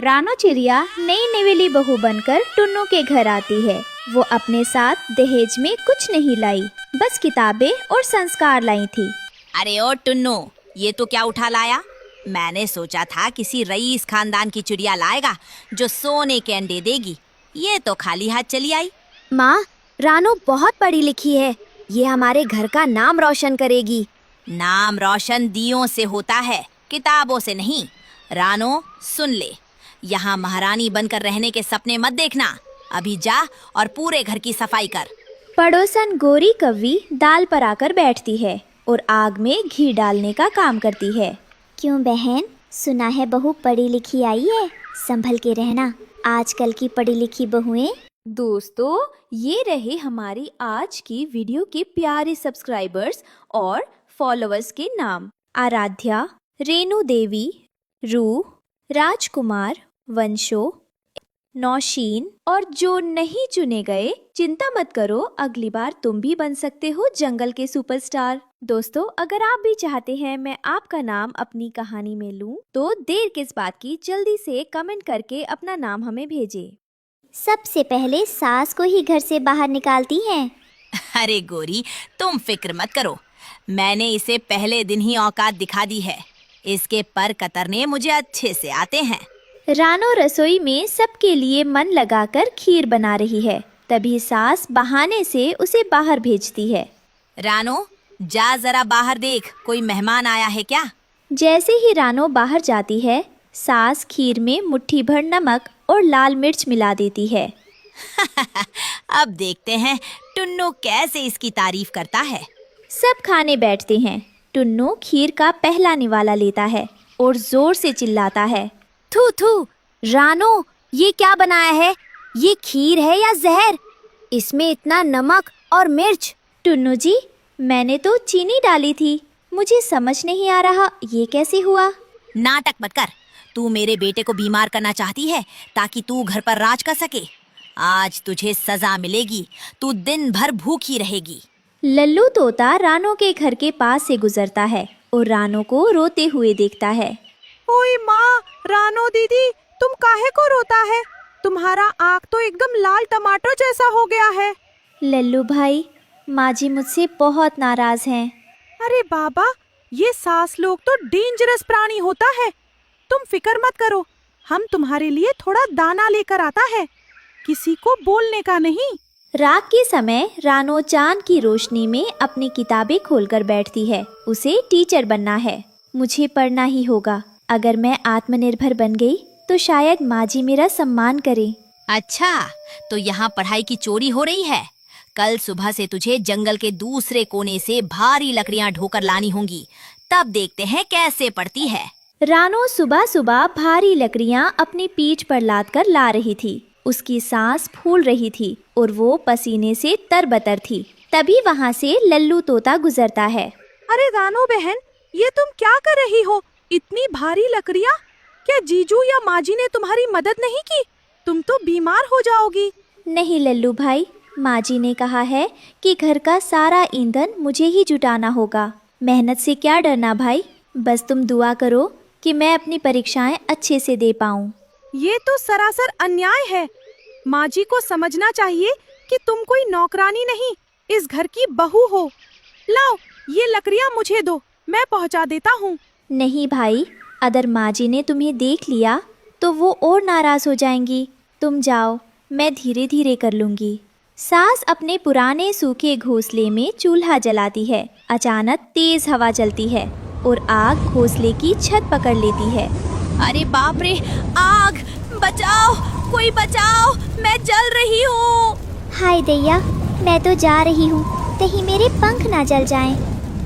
रानो चिड़िया नई निवेली बहू बनकर टुन्नू के घर आती है। वो अपने साथ दहेज में कुछ नहीं लाई, बस किताबें और संस्कार लाई थी। अरे ओ टुन्नू, ये तो क्या उठा लाया? मैंने सोचा था किसी रईस खानदान की चिड़िया लाएगा जो सोने के अंडे देगी। ये तो खाली हाथ चली आई। माँ, रानो बहुत पढ़ी लिखी है, ये हमारे घर का नाम रोशन करेगी। नाम रोशन दियों से होता है, किताबों से नहीं। रानो सुन ले, यहाँ महारानी बनकर रहने के सपने मत देखना। अभी जा और पूरे घर की सफाई कर। पड़ोसन गोरी कव्वी दाल पर आकर बैठती है और आग में घी डालने का काम करती है। क्यों बहन, सुना है बहू पढ़ी लिखी आई है, संभल के रहना। आजकल की पढ़ी लिखी बहुएं। दोस्तों, ये रहे हमारी आज की वीडियो के प्यारे सब्सक्राइबर्स और फॉलोअर्स के नाम। आराध्या, रेणु देवी, रू, राजकुमार, वंशो, नौशीन और जो नहीं चुने गए, चिंता मत करो, अगली बार तुम भी बन सकते हो जंगल के सुपरस्टार। दोस्तों, अगर आप भी चाहते हैं मैं आपका नाम अपनी कहानी में लूं, तो देर किस बात की, जल्दी से कमेंट करके अपना नाम हमें भेजें। सबसे पहले सास को ही घर से बाहर निकालती हैं। अरे गोरी, तुम फिक्र मत करो, मैंने इसे पहले दिन ही औकात दिखा दी है। इसके पर कतरने मुझे अच्छे से आते हैं। रानो रसोई में सबके लिए मन लगाकर खीर बना रही है। तभी सास बहाने से उसे बाहर भेजती है। रानो, जा जरा बाहर देख, कोई मेहमान आया है क्या? जैसे ही रानो बाहर जाती है, सास खीर में मुट्ठी भर नमक और लाल मिर्च मिला देती है। अब देखते हैं टुन्नू कैसे इसकी तारीफ करता है। सब खाने बैठते हैं। टुन्नू खीर का पहला निवाला लेता है और जोर से चिल्लाता है, थू थू, रानो, ये क्या बनाया है? ये खीर है या जहर? इसमें इतना नमक और मिर्च। टुन्नू जी, मैंने तो चीनी डाली थी, मुझे समझ नहीं आ रहा ये कैसे हुआ। नाटक मत कर, तू मेरे बेटे को बीमार करना चाहती है ताकि तू घर पर राज कर सके। आज तुझे सजा मिलेगी, तू दिन भर भूखी रहेगी। लल्लू तोता रानो के घर के पास से गुजरता है और रानो को रोते हुए देखता है। ओए माँ, रानो दीदी, तुम काहे को रोता है? तुम्हारा आँख तो एकदम लाल टमाटर जैसा हो गया है। लल्लू भाई, माँ जी मुझसे बहुत नाराज हैं। अरे बाबा, ये सास लोग तो डेंजरस प्राणी होता है। तुम फिक्र मत करो, हम तुम्हारे लिए थोड़ा दाना लेकर आता है, किसी को बोलने का नहीं। रात के समय रानो चांद की रोशनी में अपनी किताबें खोलकर बैठती है। उसे टीचर बनना है, मुझे पढ़ना ही होगा। अगर मैं आत्मनिर्भर बन गई तो शायद माँ जी मेरा सम्मान करे। अच्छा, तो यहाँ पढ़ाई की चोरी हो रही है। कल सुबह से तुझे जंगल के दूसरे कोने से भारी लकड़ियाँ ढोकर लानी होंगी, तब देखते हैं कैसे पढ़ती है। रानो सुबह सुबह भारी लकड़ियाँ अपनी पीठ पर लाद कर ला रही थी। उसकी सांस फूल रही थी और वो पसीने से तरबतर थी। तभी वहाँ से लल्लू तोता गुजरता है। अरे रानो बहन, ये तुम क्या कर रही हो? इतनी भारी लकड़ियाँ? क्या जीजू या माँ जी ने तुम्हारी मदद नहीं की? तुम तो बीमार हो जाओगी। नहीं लल्लू भाई, माँ जी ने कहा है कि घर का सारा ईंधन मुझे ही जुटाना होगा। मेहनत से क्या डरना भाई, बस तुम दुआ करो कि मैं अपनी परीक्षाएं अच्छे से दे पाऊँ। ये तो सरासर अन्याय है। माँ जी को समझना चाहिए कि तुम कोई नौकरानी नहीं, इस घर की बहू हो। लाओ, ये लकड़ियाँ मुझे दो, मैं पहुँचा देता हूँ। नहीं भाई, अगर माँ जी ने तुम्हें देख लिया तो वो और नाराज हो जाएंगी। तुम जाओ, मैं धीरे धीरे कर लूँगी। सास अपने पुराने सूखे घोंसले में चूल्हा जलाती है। अचानक तेज हवा चलती है और आग घोंसले की छत पकड़ लेती है। अरे बाप रे, आग! बचाओ, कोई बचाओ, मैं जल रही हूँ। हाय दैया, मैं तो जा रही हूँ, कहीं मेरे पंख ना जल जाएं।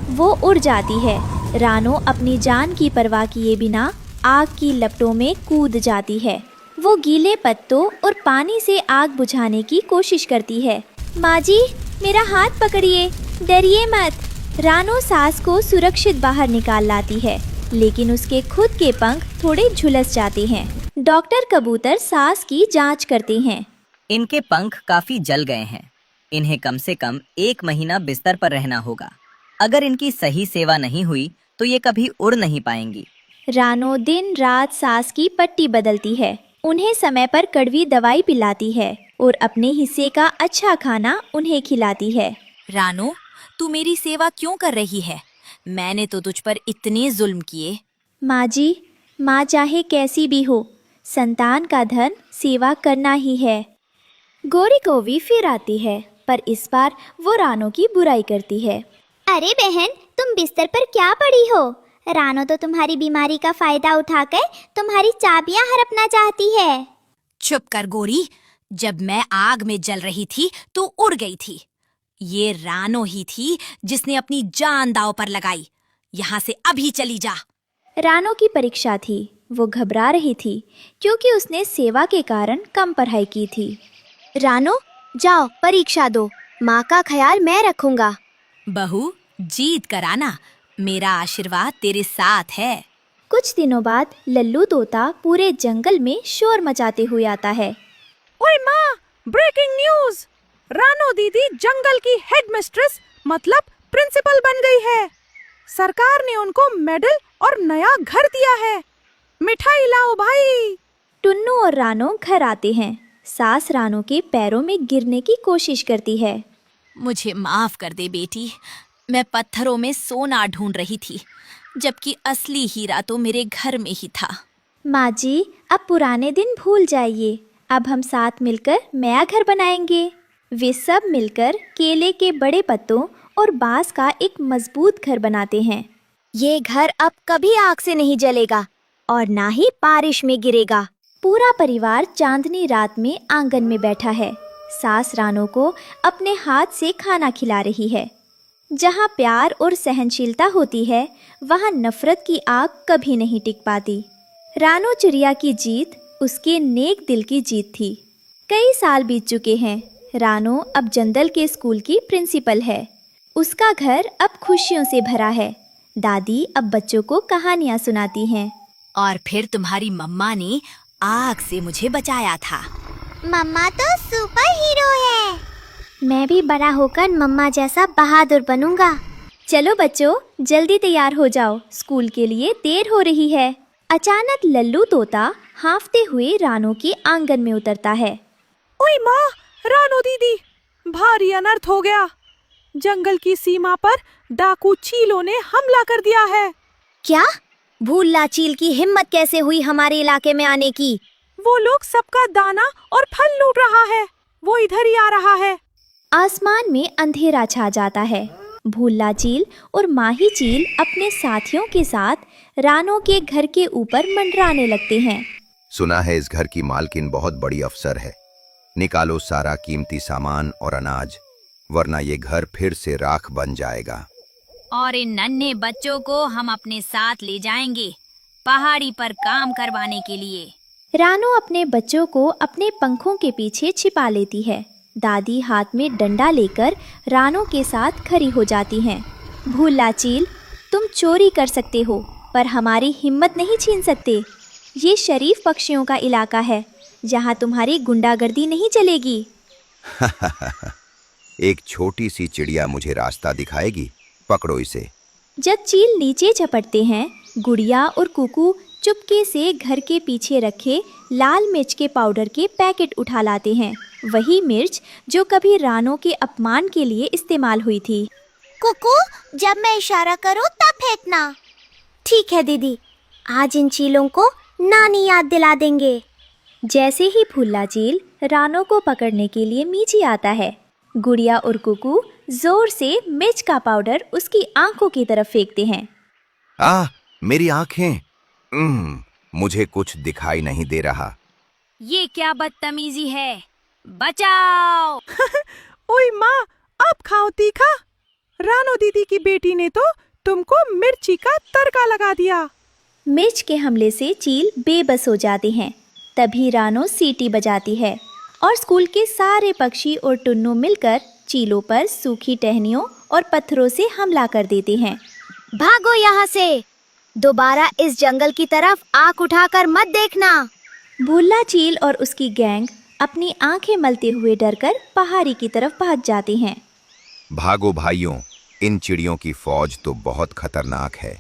वो उड़ जाती है। रानो अपनी जान की परवाह किए बिना आग की लपटों में कूद जाती है। वो गीले पत्तों और पानी से आग बुझाने की कोशिश करती है। माँ जी, मेरा हाथ पकड़िए, डरिए मत। रानो सास को सुरक्षित बाहर निकाल लाती है, लेकिन उसके खुद के पंख थोड़े झुलस जाते हैं। डॉक्टर कबूतर सास की जांच करते हैं। इनके पंख काफी जल गए हैं, इन्हें कम से कम 1 महीना बिस्तर पर रहना होगा। अगर इनकी सही सेवा नहीं हुई तो ये कभी उड़ नहीं पाएंगी। रानो दिन रात सास की पट्टी बदलती है, उन्हें समय पर कड़वी दवाई पिलाती है और अपने हिस्से का अच्छा खाना उन्हें खिलाती है। रानो, तू मेरी सेवा क्यों कर रही है? मैंने तो तुझ पर इतने जुल्म किए। माँ जी, माँ चाहे कैसी भी हो, संतान का धर्म सेवा करना ही है। गौरी कौवी फिर आती है, पर इस बार वो रानो की बुराई करती है। अरे बहन, तुम बिस्तर पर क्या पड़ी हो? रानो तो तुम्हारी बीमारी का फायदा उठाकर तुम्हारी चाबियां हड़पना चाहती है। चुप कर गोरी, जब मैं आग में जल रही थी तो उड़ गई थी। ये रानो ही थी जिसने अपनी जान दांव पर लगाई। यहाँ से अभी चली जा। रानो की परीक्षा थी, वो घबरा रही थी क्योंकि उसने सेवा के कारण कम पढ़ाई की थी। रानो, जाओ परीक्षा दो, माँ का ख्याल मैं रखूंगा। बहू, जीत कर आना, मेरा आशीर्वाद तेरे साथ है। कुछ दिनों बाद लल्लू तोता पूरे जंगल में शोर मचाते हुए आता है। ओए माँ, ब्रेकिंग न्यूज! रानो दीदी जंगल की हेडमिस्ट्रेस मतलब प्रिंसिपल बन गई है। सरकार ने उनको मेडल और नया घर दिया है। मिठाई लाओ भाई। टुन्नू और रानो घर आते हैं। सास रानो के पैरों में गिरने की कोशिश करती है। मुझे माफ कर दे बेटी, मैं पत्थरों में सोना ढूंढ रही थी, जबकि असली हीरा तो मेरे घर में ही था। माँ जी, अब पुराने दिन भूल जाइए, अब हम साथ मिलकर नया घर बनाएंगे। वे सब मिलकर केले के बड़े पत्तों और बांस का एक मजबूत घर बनाते हैं। ये घर अब कभी आग से नहीं जलेगा और ना ही बारिश में गिरेगा। पूरा परिवार चांदनी रात में आंगन में बैठा है। सास रानो को अपने हाथ से खाना खिला रही है। जहाँ प्यार और सहनशीलता होती है, वहाँ नफरत की आग कभी नहीं टिक पाती। रानो चिड़िया की जीत उसके नेक दिल की जीत थी। कई साल बीत चुके हैं। रानो अब जंदल के स्कूल की प्रिंसिपल है। उसका घर अब खुशियों से भरा है। दादी अब बच्चों को कहानियाँ सुनाती हैं। और फिर तुम्हारी मम्मा ने आग से मुझे बचाया था। मम्मा तो सुपर हीरो है। मैं भी बड़ा होकर मम्मा जैसा बहादुर बनूंगा। चलो बच्चों, जल्दी तैयार हो जाओ, स्कूल के लिए देर हो रही है। अचानक लल्लू तोता हाँफते हुए रानो के आंगन में उतरता है। ओए माँ, रानो दीदी, भारी अनर्थ हो गया। जंगल की सीमा पर डाकू चीलों ने हमला कर दिया है। क्या? भूला चील की हिम्मत कैसे हुई हमारे इलाके में आने की? वो लोग सबका दाना और फल लूट रहा है। वो इधर ही आ रहा है। आसमान में अंधेरा छा जाता है। भूला चील और माही चील अपने साथियों के साथ रानो के घर के ऊपर मंडराने लगते हैं। सुना है इस घर की मालकिन बहुत बड़ी अफसर है। निकालो सारा कीमती सामान और अनाज, वरना ये घर फिर से राख बन जाएगा। और इन नन्हे बच्चों को हम अपने साथ ले जाएंगे, पहाड़ी पर काम करवाने के लिए। रानो अपने बच्चों को अपने पंखों के पीछे छिपा लेती है। दादी हाथ में डंडा लेकर रानो के साथ खड़ी हो जाती हैं। भूला चील, तुम चोरी कर सकते हो, पर हमारी हिम्मत नहीं छीन सकते। ये शरीफ पक्षियों का इलाका है, जहाँ तुम्हारी गुंडागर्दी नहीं चलेगी। एक छोटी सी चिड़िया मुझे रास्ता दिखाएगी, पकड़ो इसे। जब चील नीचे झपटते हैं, गुड़िया और कुकू चुपके से घर के पीछे रखे लाल मिर्च के पाउडर के पैकेट उठा लाते हैं। वही मिर्च जो कभी रानो के अपमान के लिए इस्तेमाल हुई थी। कुकू, जब मैं इशारा करूं तब फेंकना। ठीक है दीदी, आज इन चीलों को नानी याद दिला देंगे। जैसे ही भूला चील रानो को पकड़ने के लिए नीचे आता है, गुड़िया और कुकू जोर से मिर्च का पाउडर उसकी आंखों की तरफ फेंकते हैं। मेरी आंखें! मुझे कुछ दिखाई नहीं दे रहा। ये क्या बदतमीजी है, बचाओ! ओए माँ, अब खाओ तीखा। रानो दीदी की बेटी ने तो तुमको मिर्ची का तड़का लगा दिया। मिर्च के हमले से चील बेबस हो जाते हैं। तभी रानो सीटी बजाती है और स्कूल के सारे पक्षी और टुन्नू मिलकर चीलों पर सूखी टहनियों और पत्थरों से हमला कर देते हैं। भागो यहाँ से, दोबारा इस जंगल की तरफ आंख उठाकर मत देखना। भूला चील और उसकी गैंग अपनी आंखें मलते हुए डरकर पहाड़ी की तरफ भाग जाते हैं। भागो भाइयों, इन चिड़ियों की फौज तो बहुत खतरनाक है।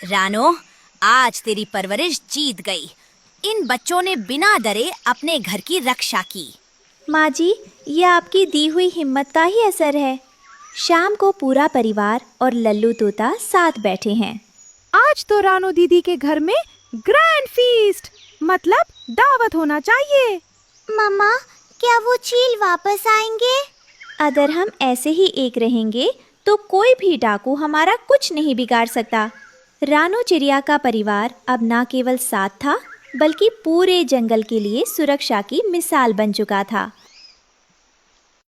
रानो, आज तेरी परवरिश जीत गई। इन बच्चों ने बिना डरे अपने घर की रक्षा की। माँ जी, ये आपकी दी हुई हिम्मत का ही असर है। शाम को पूरा परिवार और लल्लू तोता साथ बैठे हैं। आज तो रानो दीदी के घर में ग्रैंड फीस्ट, मतलब दावत होना चाहिए। मम्मा, क्या वो चील वापस आएंगे? अगर हम ऐसे ही एक रहेंगे तो कोई भी डाकू हमारा कुछ नहीं बिगाड़ सकता। रानो चिड़िया का परिवार अब न केवल साथ था, बल्कि पूरे जंगल के लिए सुरक्षा की मिसाल बन चुका था।